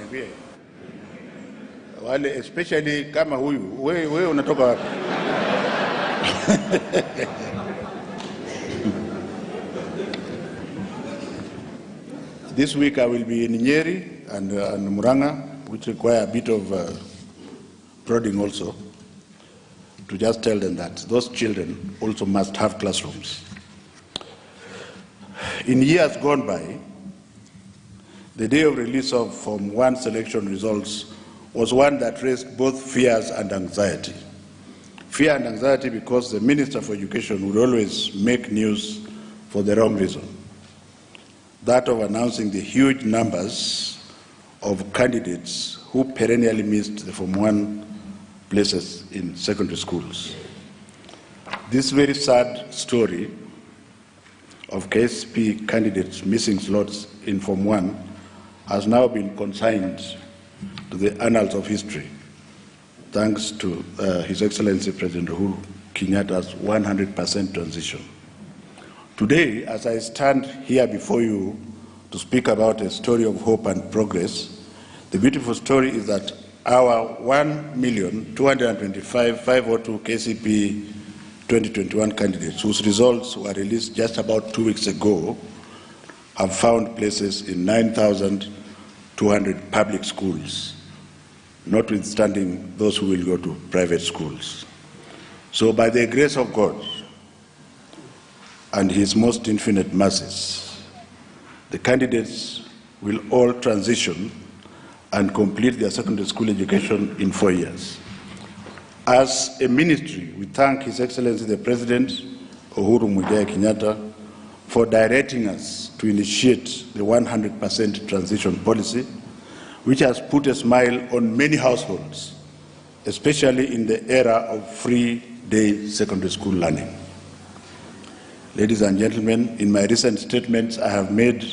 niambie. Wale especially kama huyu, wewe unatoka wapi? This week I will be in Nyeri and Muranga, which require a bit of prodding also, to just tell them that those children also must have classrooms. In years gone by, the day of release of Form 1 selection results was one that raised both fears and anxiety. Fear and anxiety because the Minister for Education would always make news for the wrong reason. That of announcing the huge numbers of candidates who perennially missed the Form 1 places in secondary schools. This very sad story of Kcp candidates missing slots in Form 1 has now been consigned to the annals of history, thanks to His Excellency President Uhuru Kenyatta's 100% transition. Today, as I stand here before you to speak about a story of hope and progress, the beautiful story is that our 1,225,502 Kcp 2021 candidates, whose results were released just about 2 weeks ago, have found places in 9,200 public schools, notwithstanding those who will go to private schools. So by the grace of God and His most infinite mercies, the candidates will all transition and complete their secondary school education in 4 years. As a ministry, we thank His Excellency the President, Uhuru Muigai Kenyatta, for directing us to initiate the 100% transition policy, which has put a smile on many households, especially in the era of free day secondary school learning. Ladies and gentlemen, in my recent statements, I have made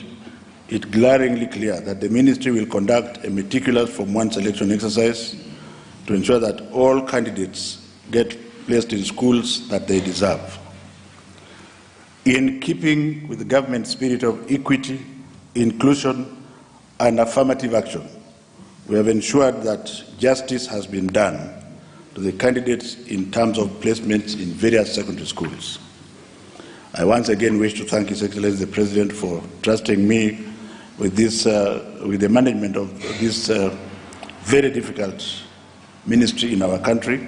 it glaringly clear that the ministry will conduct a meticulous Form 1 selection exercise to ensure that all candidates get placed in schools that they deserve. In keeping with the government's spirit of equity, inclusion, and affirmative action, we have ensured that justice has been done to the candidates in terms of placements in various secondary schools. I once again wish to thank His Excellency the President for trusting me with the management of this very difficult ministry in our country,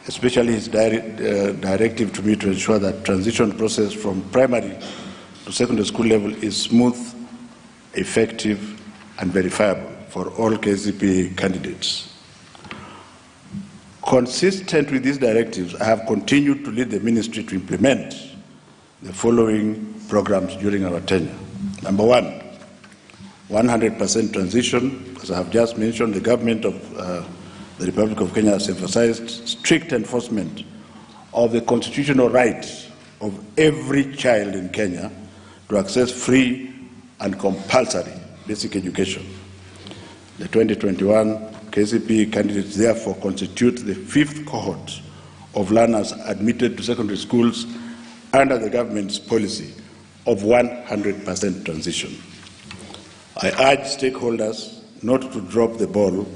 especially his directive to me to ensure that transition process from primary to secondary school level is smooth, effective, and verifiable for all KCP candidates. Consistent with these directives, I have continued to lead the ministry to implement the following programs during our tenure. Number one, 100% transition. As I have just mentioned, the government of the Republic of Kenya has emphasized strict enforcement of the constitutional right of every child in Kenya to access free and compulsory basic education. The 2021 KCP candidates therefore constitute the 5th cohort of learners admitted to secondary schools under the government's policy of 100% transition. I urge stakeholders not to drop the ball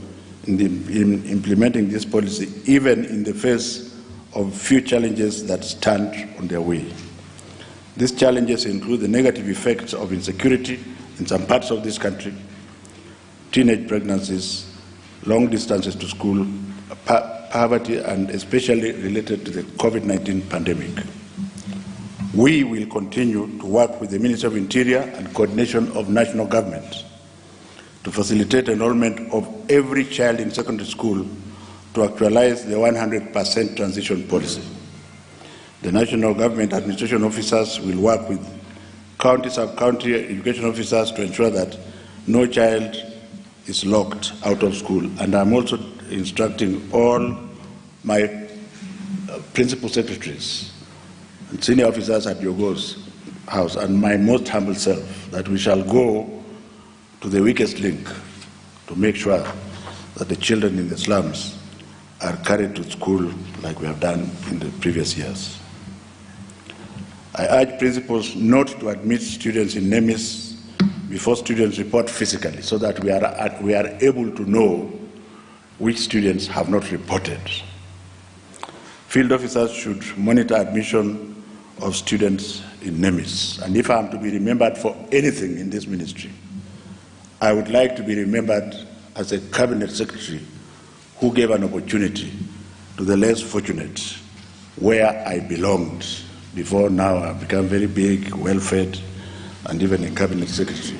in implementing this policy, even in the face of few challenges that stand on their way. These challenges include the negative effects of insecurity in some parts of this country, teenage pregnancies, long distances to school, poverty, and especially related to the COVID-19 pandemic. We will continue to work with the Ministry of Interior and coordination of national government to facilitate enrollment of every child in secondary school to actualize the 100% transition policy. The national government administration officers will work with county, sub-county education officers to ensure that no child is locked out of school. And I'm also instructing all my principal secretaries and senior officers at Yogo's house and my most humble self that we shall go to the weakest link to make sure that the children in the slums are carried to school like we have done in the previous years. I urge principals not to admit students in NEMIS before students report physically, so that we are able to know which students have not reported. Field officers should monitor admission of students in NEMIS. And if I am to be remembered for anything in this ministry, I would like to be remembered as a cabinet secretary who gave an opportunity to the less fortunate where I belonged. Before now, I've become very big, well-fed, and even a cabinet secretary.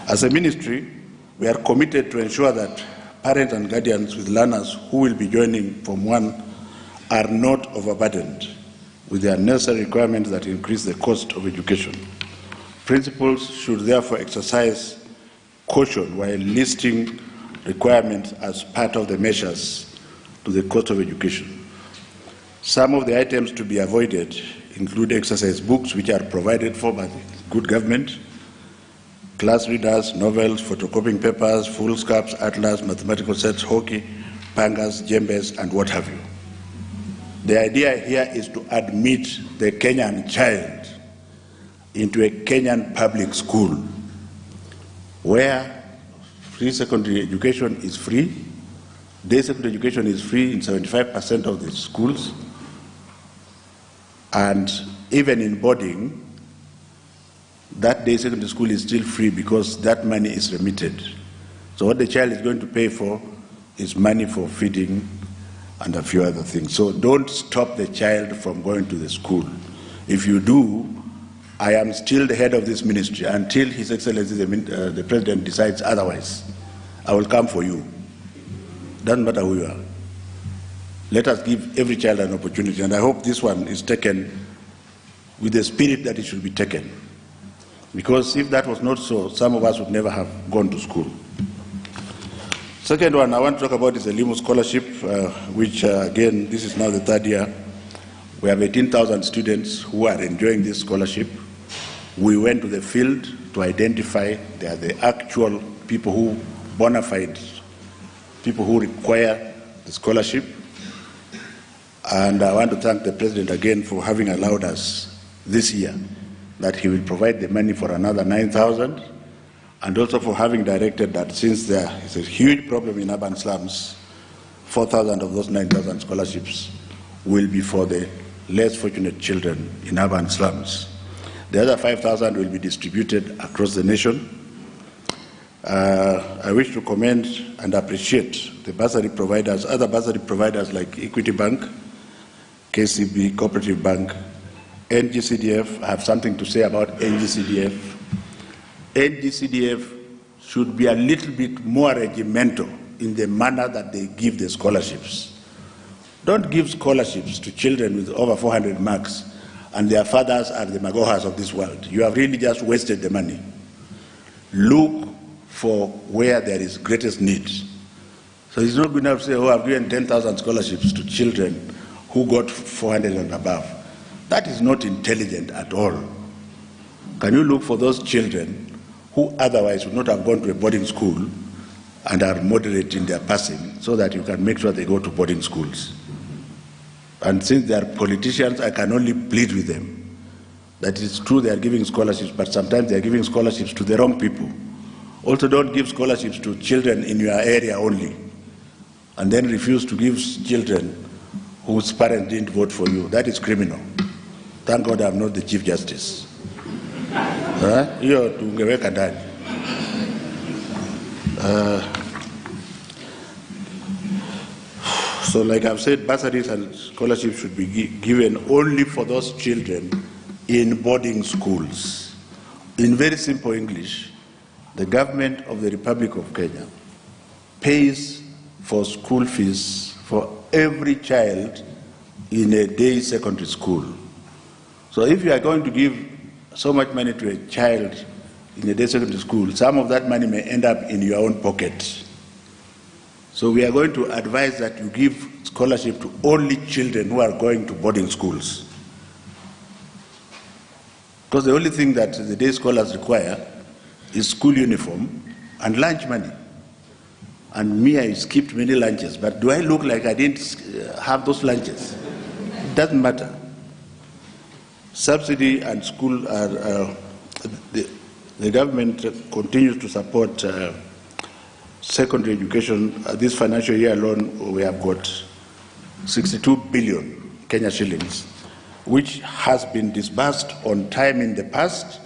As a ministry, we are committed to ensure that parents and guardians with learners who will be joining Form 1 are not overburdened with the unnecessary requirements that increase the cost of education. Principals should therefore exercise caution while listing requirements as part of the measures to the cost of education. Some of the items to be avoided include exercise books, which are provided for by the good government, class readers, novels, photocopying papers, foolscaps, atlas, mathematical sets, hockey, pangas, jembes, and what have you. The idea here is to admit the Kenyan child into a Kenyan public school where free secondary education is free, day secondary education is free in 75% of the schools, and even in boarding, that day secondary school is still free because that money is remitted. So what the child is going to pay for is money for feeding and a few other things. So don't stop the child from going to the school. If you do, I am still the head of this ministry until His Excellency the President decides otherwise. I will come for you. Doesn't matter who you are. Let us give every child an opportunity, and I hope this one is taken with the spirit that it should be taken. Because if that was not so, some of us would never have gone to school. Second one I want to talk about is the Limo Scholarship, which again, this is now the third year. We have 18,000 students who are enjoying this scholarship. We went to the field to identify the actual people who, bona fide people who require the scholarship. And I want to thank the President again for having allowed us this year that he will provide the money for another 9,000, and also for having directed that since there is a huge problem in urban slums, 4,000 of those 9,000 scholarships will be for the less fortunate children in urban slums. The other 5,000 will be distributed across the nation. I wish to commend and appreciate the bursary providers, other bursary providers like Equity Bank, KCB, Cooperative Bank, NGCDF. I have something to say about NGCDF. NGCDF should be a little bit more regimental in the manner that they give the scholarships. Don't give scholarships to children with over 400 marks and their fathers are the Magohas of this world. You have really just wasted the money. Look for where there is greatest need. So it's not good enough to say, oh, I've given 10,000 scholarships to children who got 400 and above. That is not intelligent at all. Can you look for those children who otherwise would not have gone to a boarding school and are moderate in their passing, so that you can make sure they go to boarding schools? And since they are politicians, I can only plead with them that it's true they are giving scholarships, but sometimes they are giving scholarships to the wrong people. Also, don't give scholarships to children in your area only, and then refuse to give children whose parents didn't vote for you. That is criminal. Thank God I'm not the Chief Justice. Hiyo tungeweka ndani. So like I've said, bursaries and scholarships should be given only for those children in boarding schools. In very simple English, the government of the Republic of Kenya pays for school fees for every child in a day secondary school. So if you are going to give so much money to a child in a day secondary school, some of that money may end up in your own pocket. So we are going to advise that you give scholarship to only children who are going to boarding schools. Because the only thing that the day scholars require is school uniform and lunch money. And me, I skipped many lunches, but do I look like I didn't have those lunches? It doesn't matter. Subsidy and school are, The government continues to support secondary education. This financial year alone, we have got 62 billion Kenya shillings, which has been disbursed on time in the past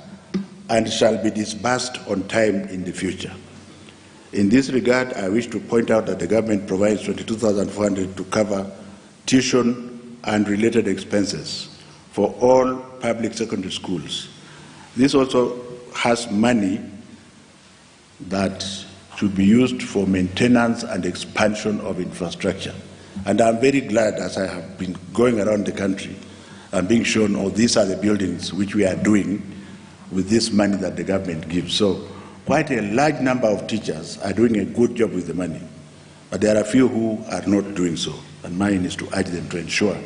and shall be disbursed on time in the future. In this regard, I wish to point out that the government provides 22,400 to cover tuition and related expenses for all public secondary schools. This also has money that should be used for maintenance and expansion of infrastructure. And I'm very glad, as I have been going around the country and being shown, oh, these are the buildings which we are doing with this money that the government gives. So quite a large number of teachers are doing a good job with the money, but there are a few who are not doing so. And mine is to urge them to ensure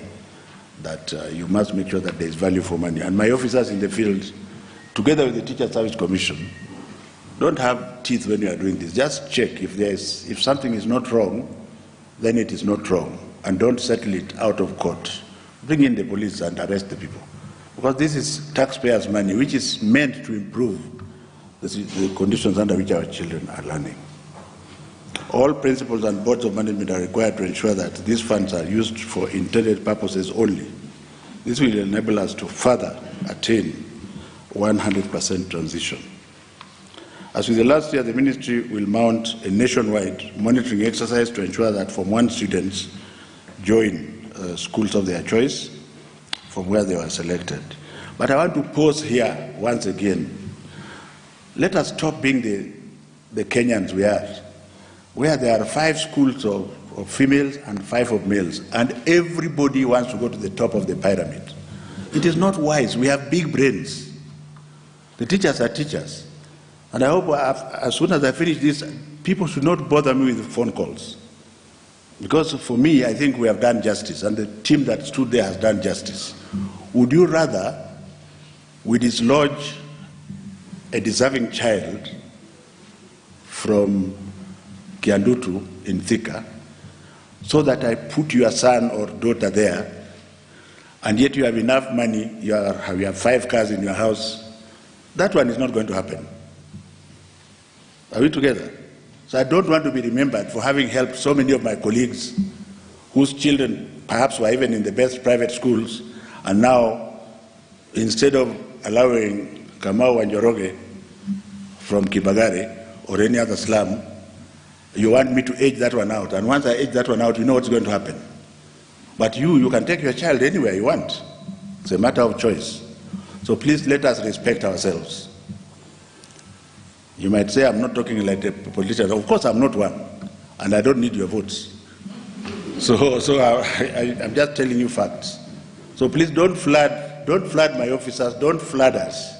that you must make sure that there is value for money. And my officers in the field, together with the Teacher Service Commission, don't have teeth when you are doing this. Just check if something is not wrong, then it is not wrong, and don't settle it out of court. Bring in the police and arrest the people, because this is taxpayers' money, which is meant to improve the conditions under which our children are learning. All principals and boards of management are required to ensure that these funds are used for intended purposes only. This will enable us to further attain 100% transition. As with the last year, the ministry will mount a nationwide monitoring exercise to ensure that Form 1 students join schools of their choice from where they were selected. But I want to pause here once again. Let us stop being the Kenyans we are, where there are 5 schools of females and 5 of males, and everybody wants to go to the top of the pyramid. It is not wise. We have big brains. The teachers are teachers. And I hope as soon as I finish this, people should not bother me with phone calls. Because for me, I think we have done justice, and the team that stood there has done justice. Would you rather we dislodge a deserving child from Kiandutu in Thika, so that I put your son or daughter there, and yet you have enough money, you have 5 cars in your house? That one is not going to happen. Are we together? So I don't want to be remembered for having helped so many of my colleagues whose children perhaps were even in the best private schools, and now, instead of allowing Kamau and Njoroge from Kibagare or any other slum, you want me to age that one out. And once I age that one out, you know what's going to happen. But you can take your child anywhere you want. It's a matter of choice. So please let us respect ourselves. You might say I'm not talking like a politician. Of course I'm not one, and I don't need your votes. So I'm just telling you facts. So please don't flood my officers, don't flood us.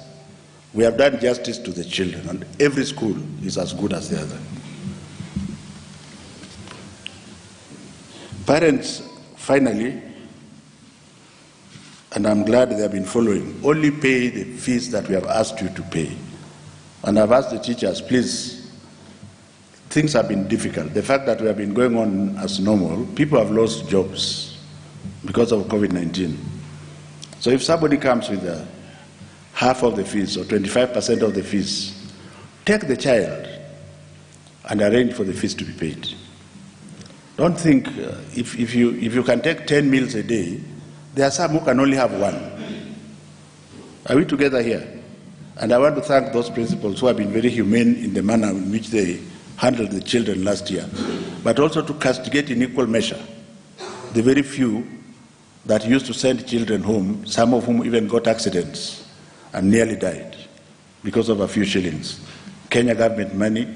We have done justice to the children, and every school is as good as the other. Parents, finally, and I'm glad they have been following, only pay the fees that we have asked you to pay. And I've asked the teachers, please, things have been difficult. The fact that we have been going on as normal, people have lost jobs because of COVID-19. So if somebody comes with half of the fees or 25% of the fees, take the child and arrange for the fees to be paid. Don't think if you can take 10 meals a day, there are some who can only have 1. Are we together here? And I want to thank those principals who have been very humane in the manner in which they handled the children last year, but also to castigate in equal measure the very few that used to send children home, some of whom even got accidents and nearly died because of a few shillings. Kenya government money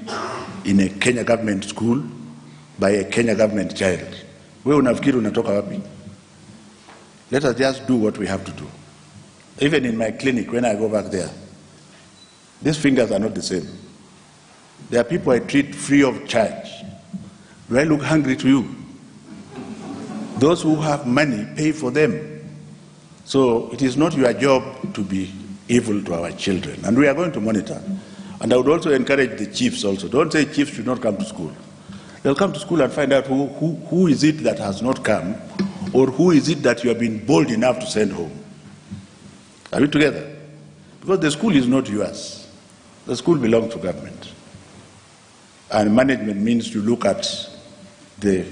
in a Kenya government school by a Kenya government child. Wewe unafikiri unatoka wapi? Let us just do what we have to do. Even in my clinic, when I go back there, these fingers are not the same. There are people I treat free of charge. Do I look hungry to you? Those who have money pay for them. So it is not your job to be evil to our children. And we are going to monitor. And I would also encourage the chiefs also. Don't say chiefs should not come to school. They'll come to school and find out who is it that has not come, or who is it that you have been bold enough to send home. Are we together? Because the school is not yours. The school belongs to government. And management means you look at the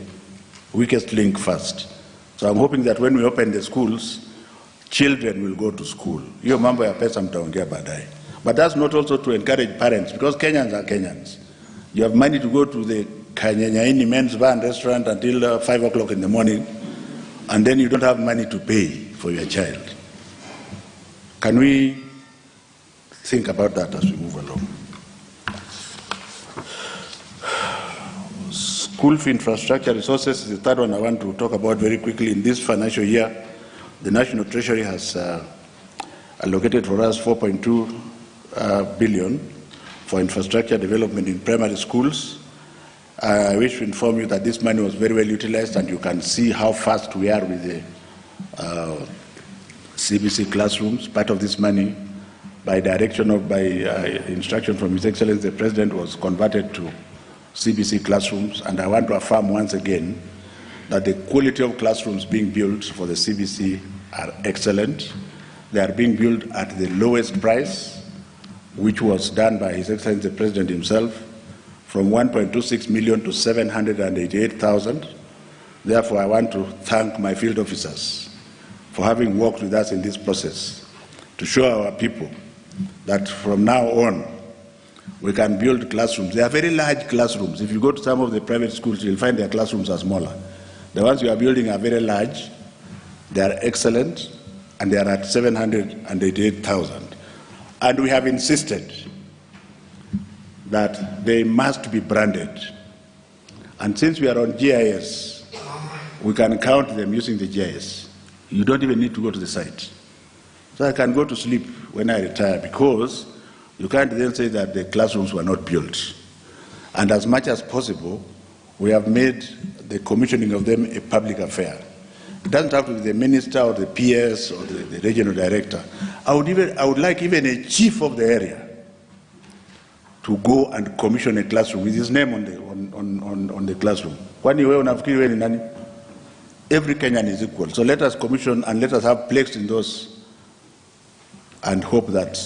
weakest link first. So I'm hoping that when we open the schools, children will go to school. Hiyo mambo ya pesa mtaongea baadaye. But that's not also to encourage parents, because Kenyans are Kenyans. You have money to go to the Kanyanyaini men's bar and restaurant until 5 o'clock in the morning, and then you don't have money to pay for your child. Can we think about that as we move along? School fee infrastructure resources is the third one I want to talk about very quickly. In this financial year, the National Treasury has allocated for us 4.2 billion for infrastructure development in primary schools. I wish to inform you that this money was very well utilized, and you can see how fast we are with the CBC classrooms. Part of this money, by instruction from His Excellency the President, was converted to CBC classrooms, and I want to affirm once again that the quality of classrooms being built for the CBC are excellent. They are being built at the lowest price, which was done by His Excellency the President himself, from 1.26 million to 788,000. Therefore, I want to thank my field officers for having worked with us in this process to show our people that from now on we can build classrooms. They are very large classrooms. If you go to some of the private schools, you'll find their classrooms are smaller. The ones you are building are very large, they are excellent, and they are at 788,000. And we have insisted that they must be branded. And since we are on GIS, we can count them using the GIS. You don't even need to go to the site. So I can go to sleep when I retire, because you can't then say that the classrooms were not built. And as much as possible, we have made the commissioning of them a public affair. It doesn't have to be the minister or the PS or the regional director. I would like even a chief of the area to go and commission a classroom with his name on the classroom. Every Kenyan is equal. So let us commission and let us have plaques in those, and hope that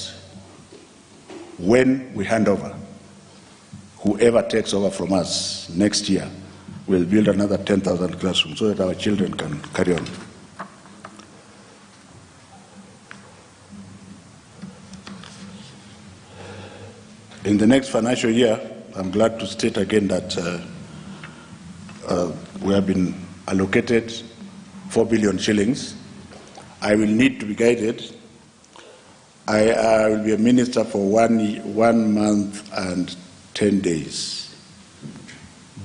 when we hand over, whoever takes over from us next year will build another 10,000 classrooms so that our children can carry on. In the next financial year, I'm glad to state again that we have been allocated 4 billion shillings. I will need to be guided. I will be a minister for 1 month and 10 days.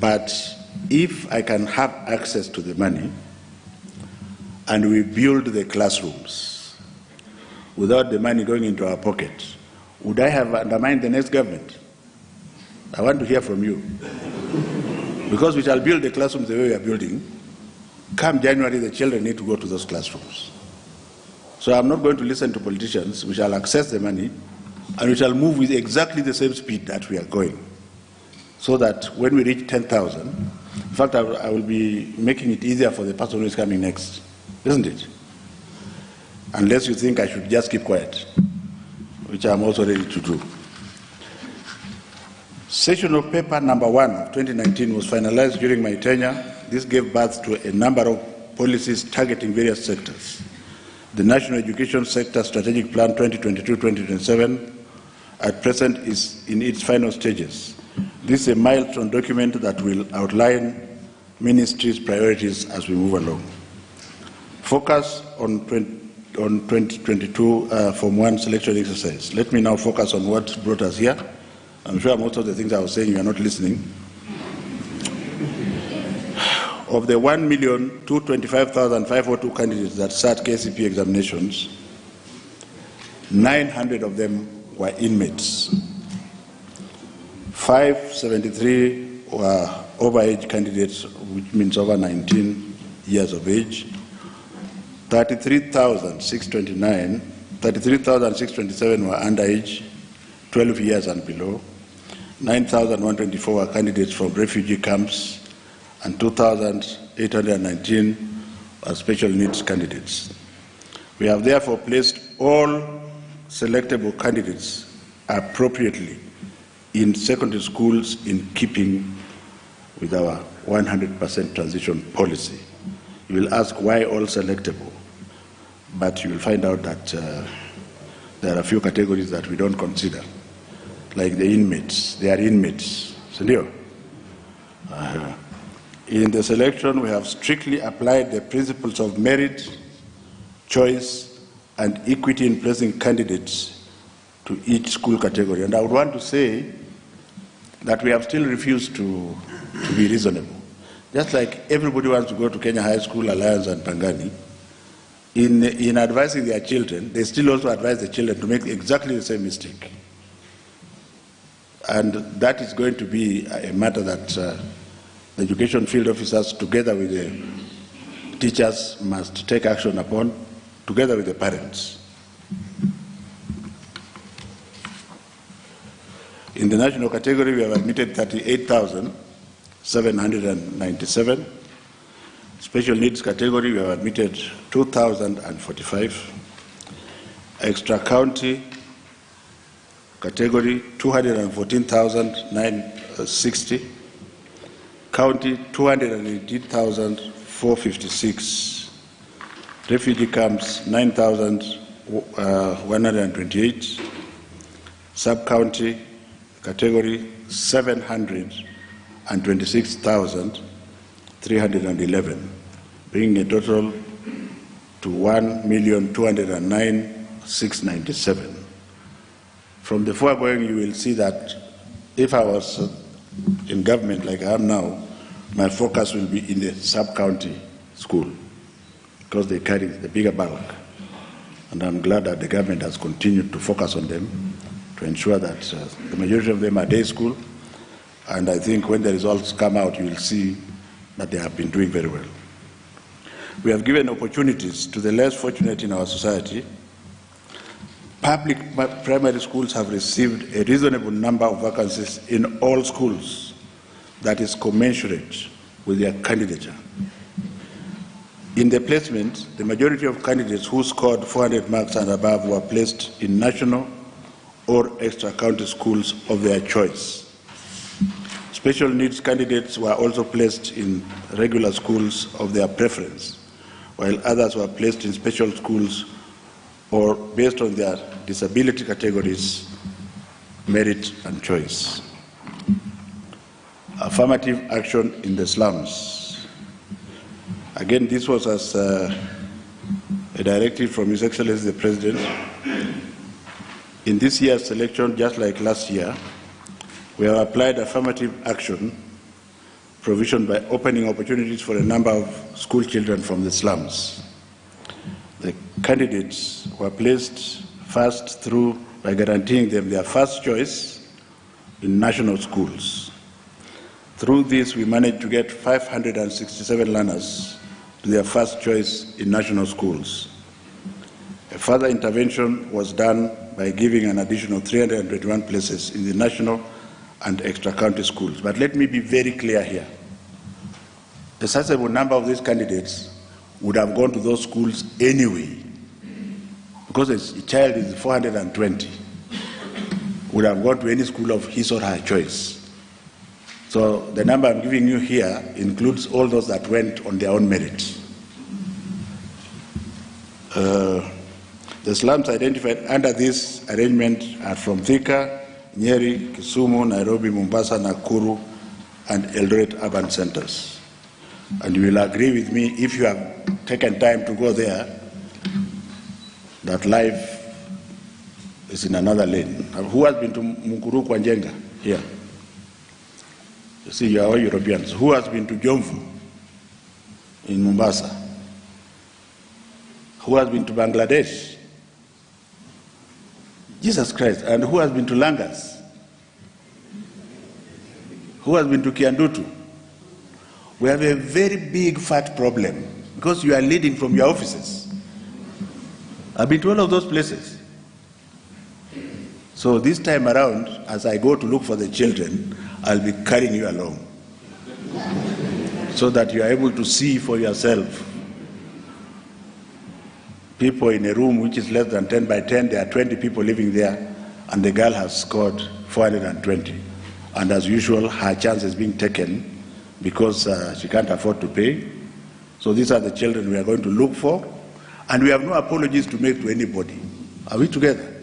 But if I can have access to the money and we build the classrooms without the money going into our pocket, would I have undermined the next government? I want to hear from you. Because we shall build the classrooms the way we are building. Come January, the children need to go to those classrooms. So I'm not going to listen to politicians. We shall access the money, and we shall move with exactly the same speed that we are going, so that when we reach 10,000, in fact, I will be making it easier for the person who is coming next, isn't it? Unless you think I should just keep quiet, which I'm also ready to do. Session of paper number 1 of 2019 was finalized during my tenure. This gave birth to a number of policies targeting various sectors. The National Education Sector Strategic Plan 2022-2027 at present is in its final stages. This is a milestone document that will outline ministry's priorities as we move along. Focus on 2022 Form 1 selection exercise. Let me now focus on what brought us here. I'm sure most of the things I was saying you are not listening. Of the 1,225,542 candidates that sat KCP examinations, 900 of them were inmates. 573 were overage candidates, which means over 19 years of age. 33,627 were underage, 12 years and below. 9,124 were candidates from refugee camps, and 2,819 are special needs candidates. We have therefore placed all selectable candidates appropriately in secondary schools in keeping with our 100% transition policy. You will ask why all selectable, but you will find out that there are a few categories that we don't consider, like the inmates. They are inmates. Senor. In the selection, we have strictly applied the principles of merit, choice, and equity in placing candidates to each school category. And I would want to say that we have still refused to be reasonable. Just like everybody wants to go to Kenya High School, Alliance, and Pangani, in advising their children, they still also advise the children to make exactly the same mistake. And that is going to be a matter that the education field officers, together with the teachers, must take action upon, together with the parents. In the national category, we have admitted 38,797. Special needs category, we have admitted 2,045. Extra county category, 214,960. County, 218,456. Refugee camps, 9,128. Sub-county category, 726,311, bringing a total to 1,209,697. From the foregoing, you will see that if I was in government like I am now, my focus will be in the sub-county school, because they carry the bigger bulk. And I'm glad that the government has continued to focus on them to ensure that the majority of them are day school. And I think when the results come out, you will see that they have been doing very well. We have given opportunities to the less fortunate in our society. Public primary schools have received a reasonable number of vacancies in all schools that is commensurate with their candidature. In the placement, the majority of candidates who scored 400 marks and above were placed in national or extra-county schools of their choice. Special needs candidates were also placed in regular schools of their preference, while others were placed in special schools or based on their disability categories, merit and choice. Affirmative action in the slums. Again, this was as a directive from His Excellency the President. In this year's selection, just like last year, we have applied affirmative action provision by opening opportunities for a number of school children from the slums. The candidates were placed first through by guaranteeing them their first choice in national schools. Through this, we managed to get 567 learners to their first choice in national schools. A further intervention was done by giving an additional 321 places in the national and extra-county schools. But let me be very clear here. A sizable number of these candidates would have gone to those schools anyway, because a child is 420, would have gone to any school of his or her choice. So the number I'm giving you here includes all those that went on their own merit. The slums identified under this arrangement are from Thika, Nyeri, Kisumu, Nairobi, Mombasa, Nakuru, and Eldoret urban centers. And you will agree with me, if you have taken time to go there, that life is in another lane. Who has been to Mukuru Kwanjenga here? You see, you are all Europeans. Who has been to Jomvu in Mombasa? Who has been to Bangladesh? Jesus Christ. And who has been to Langas? Who has been to Kiandutu? We have a very big fat problem because you are leading from your offices. I've been to all of those places. So this time around, as I go to look for the children, I'll be carrying you along so that you are able to see for yourself. People in a room which is less than 10 by 10, there are 20 people living there, and the girl has scored 420. And as usual, her chance is being taken because she can't afford to pay. So these are the children we are going to look for, and we have no apologies to make to anybody. Are we together?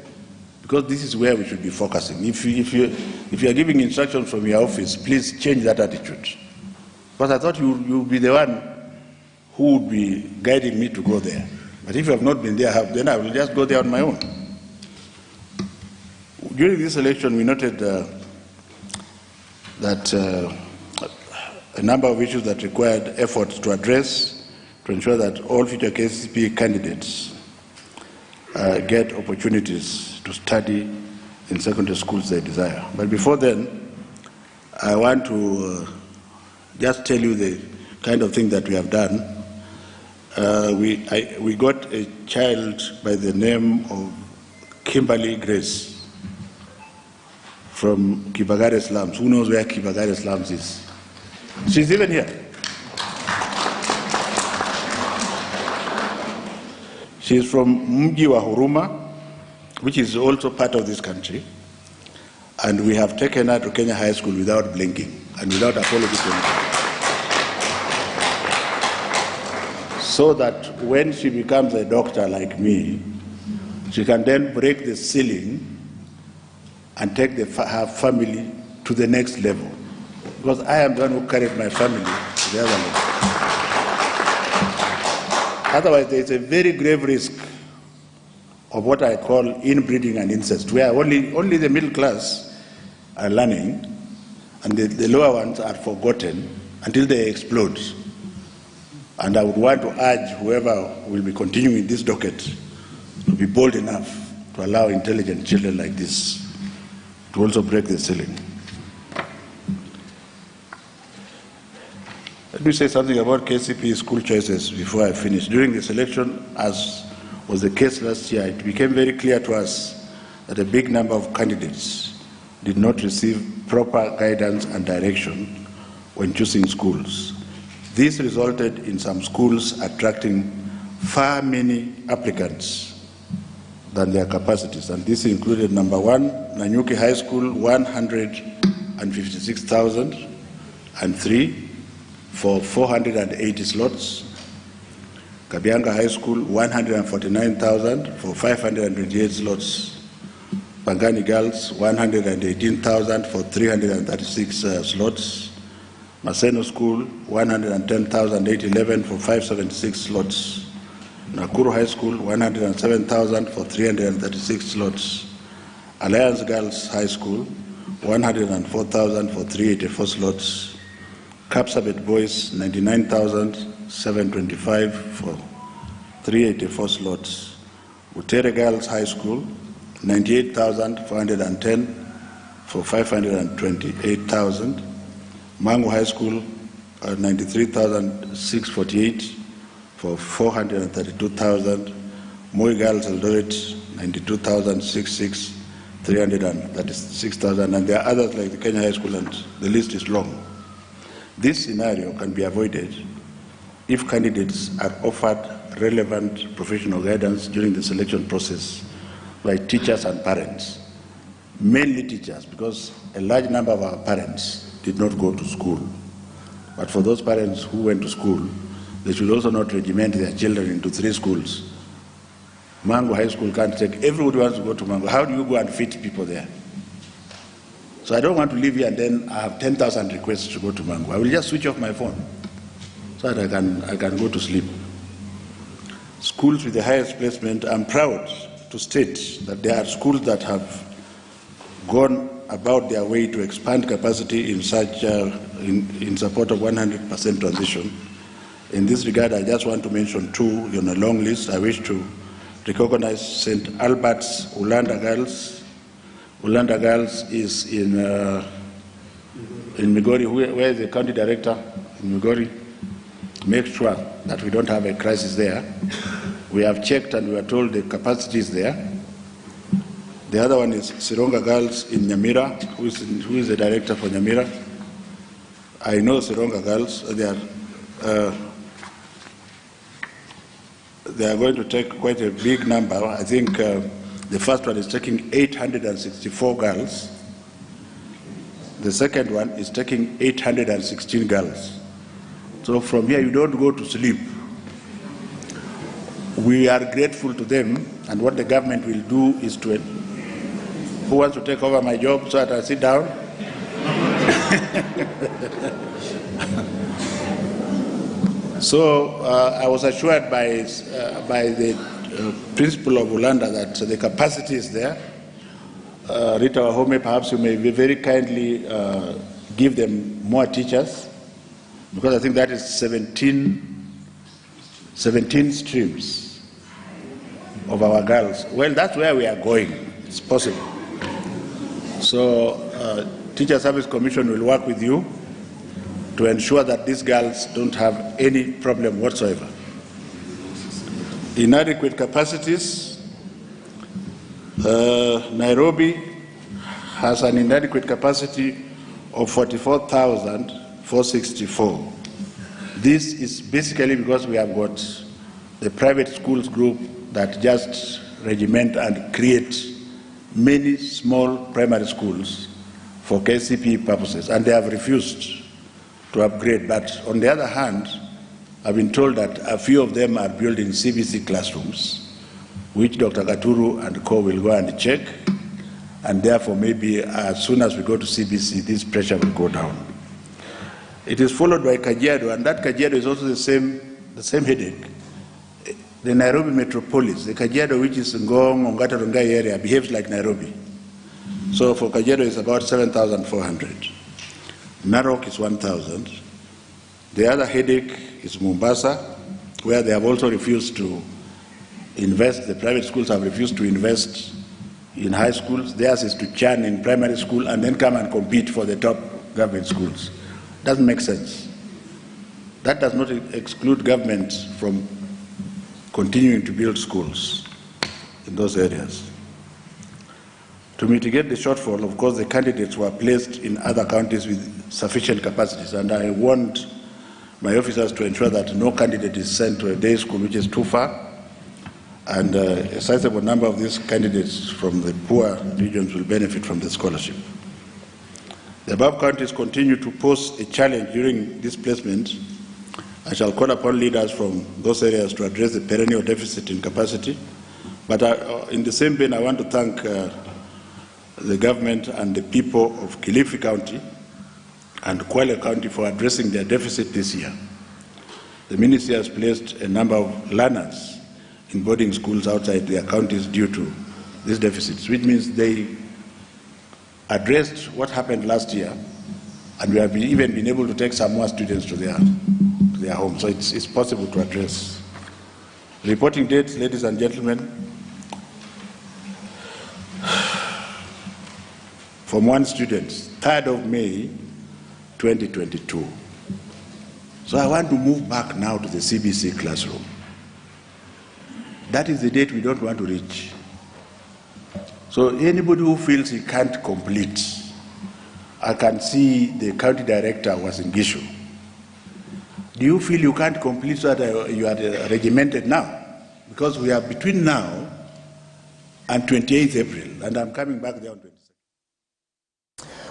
Because this is where we should be focusing. If you are giving instructions from your office, please change that attitude. Because I thought you would be the one who would be guiding me to go there. But if you have not been there, then I will just go there on my own. During this election, we noted that a number of issues that required effort to address to ensure that all future KCP candidates get opportunities to study in secondary schools they desire. But before then, I want to just tell you the kind of thing that we have done. We got a child by the name of Kimberly Grace from Kibagare slums. Who knows where Kibagare slums is? She's even here. She's from Mji wa Huruma, which is also part of this country. And we have taken her to Kenya High School without blinking and without apology to anybody. So that when she becomes a doctor like me, she can then break the ceiling and take her family to the next level. Because I am the one who carried my family to the other level. Otherwise, there is a very grave risk of what I call inbreeding and incest, where only the middle class are learning and the lower ones are forgotten until they explode. And I would want to urge whoever will be continuing this docket to be bold enough to allow intelligent children like this to also break the ceiling. Let me say something about Kcp School Choices before I finish. During the selection, as was the case last year, it became very clear to us that a big number of candidates did not receive proper guidance and direction when choosing schools. This resulted in some schools attracting far many applicants than their capacities, and this included number 1, Nanyuki High School, 156,003 for 480 slots. Kabianga High School, 149,000 for 528 slots. Pangani Girls, 118,000 for 336 slots. Maseno School, 110,811 for 576 slots. Nakuru High School, 107,000 for 336 slots. Alliance Girls High School, 104,000 for 384 slots. Capsabet Boys, 99,725 for 384 slots. Butere Girls High School, 98,410 for 528,000. Mango High School, 93,648 for 432,000. Moi Girls Eldoret, 92,066, 336,000. And there are others like the Kenya High School, and the list is long. This scenario can be avoided if candidates are offered relevant professional guidance during the selection process by teachers and parents. Mainly teachers, because a large number of our parents did not go to school. But for those parents who went to school, they should also not regiment their children into 3 schools. Mango High School can't take, everybody wants to go to Mango. How do you go and fit people there? So I don't want to leave here and then I have 10,000 requests to go to Mango. I will just switch off my phone so that I can go to sleep. Schools with the highest placement, I'm proud to state that there are schools that have gone about their way to expand capacity in such in support of 100% transition. In this regard, I just want to mention 2 on a long list. I wish to recognize St. Albert's Ulanda Girls. Ulanda Girls is in Migori. Where is the county director in Migori? Make sure that we don't have a crisis there. We have checked and we are told the capacity is there. The other one is Sironga Girls in Nyamira. Who is the director for Nyamira? I know Sironga Girls. They are going to take quite a big number. I think The first one is taking 864 girls. The second one is taking 816 girls. So from here, you don't go to sleep. We are grateful to them, and what the government will do is to... Who wants to take over my job so that I sit down? So I was assured by the principal of Ulanda that the capacity is there. Rita Wahome, perhaps you may very kindly give them more teachers, because I think that is 17 streams of our girls. Well, that's where we are going. It's possible. So Teacher Service Commission will work with you to ensure that these girls don't have any problem whatsoever. Inadequate capacities. Nairobi has an inadequate capacity of 44,464. This is basically because we have got the private schools group that just regiment and create many small primary schools for KCP purposes, and they have refused to upgrade. But on the other hand, I've been told that a few of them are building CBC classrooms, which Dr. Gaturu and co will go and check, and therefore maybe as soon as we go to CBC, this pressure will go down. It is followed by Kajiado, and that Kajiado is also the same headache. The Nairobi metropolis, the Kajiado, which is Ngong, Ongata Rongai area, behaves like Nairobi. So for Kajiado, it's about 7,400. Narok is 1,000. The other headache is Mombasa, where they have also refused to invest. The private schools have refused to invest in high schools. Theirs is to churn in primary school and then come and compete for the top government schools. Doesn't make sense. That does not exclude government from continuing to build schools in those areas. To mitigate the shortfall, of course, the candidates were placed in other counties with sufficient capacities, and I want my officers to ensure that no candidate is sent to a day school which is too far, and a sizable number of these candidates from the poor regions will benefit from the scholarship. The above counties continue to pose a challenge during this placement. I shall call upon leaders from those areas to address the perennial deficit in capacity. But in the same vein, I want to thank the government and the people of Kilifi County and Kwale County for addressing their deficit this year. The ministry has placed a number of learners in boarding schools outside their counties due to these deficits, which means they addressed what happened last year, and we have even been able to take some more students to their homes. So it's possible to address. Reporting dates, ladies and gentlemen. Form 1 students, 3rd of May, 2022. So I want to move back now to the CBC classroom. That is the date we don't want to reach. So anybody who feels he can't complete, I can see the county director was in Gishu. Do you feel you can't complete so that you are regimented now? Because we are between now and 28th April, and I'm coming back there on 22nd.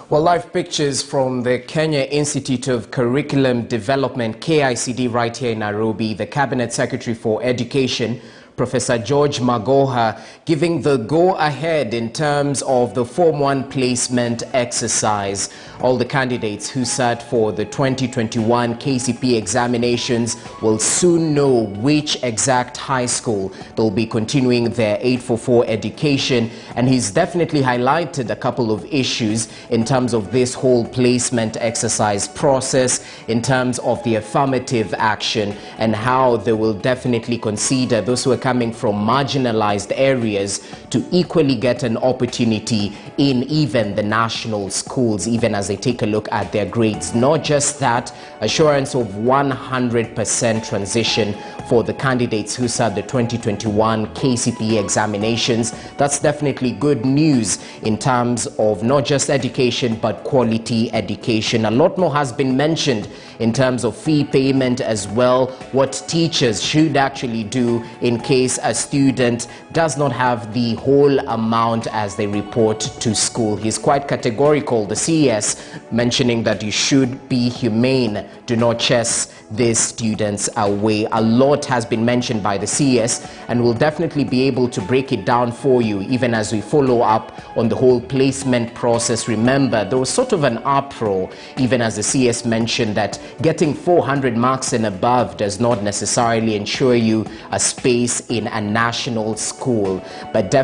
Well, live pictures from the Kenya Institute of Curriculum Development, KICD, right here in Nairobi. The Cabinet Secretary for Education, Professor George Magoha, giving the go-ahead in terms of the Form 1 placement exercise. All the candidates who sat for the 2021 KCP examinations will soon know which exact high school they'll be continuing their 844 education. And he's definitely highlighted a couple of issues in terms of this whole placement exercise process, in terms of the affirmative action, and how they will definitely consider those who are coming from marginalized areas to equally get an opportunity in even the national schools, even as they take a look at their grades. Not just that, assurance of 100% transition for the candidates who sat the 2021 KCPE examinations. That's definitely good news in terms of not just education, but quality education. A lot more has been mentioned in terms of fee payment as well, what teachers should actually do in case case a student does not have the whole amount as they report to school. He's quite categorical, the CES, mentioning that you should be humane. Do not chase these students away. A lot has been mentioned by the CES, and we'll definitely be able to break it down for you even as we follow up on the whole placement process. Remember, there was sort of an uproar, even as the CS mentioned, that getting 400 marks and above does not necessarily ensure you a space in a national school, but definitely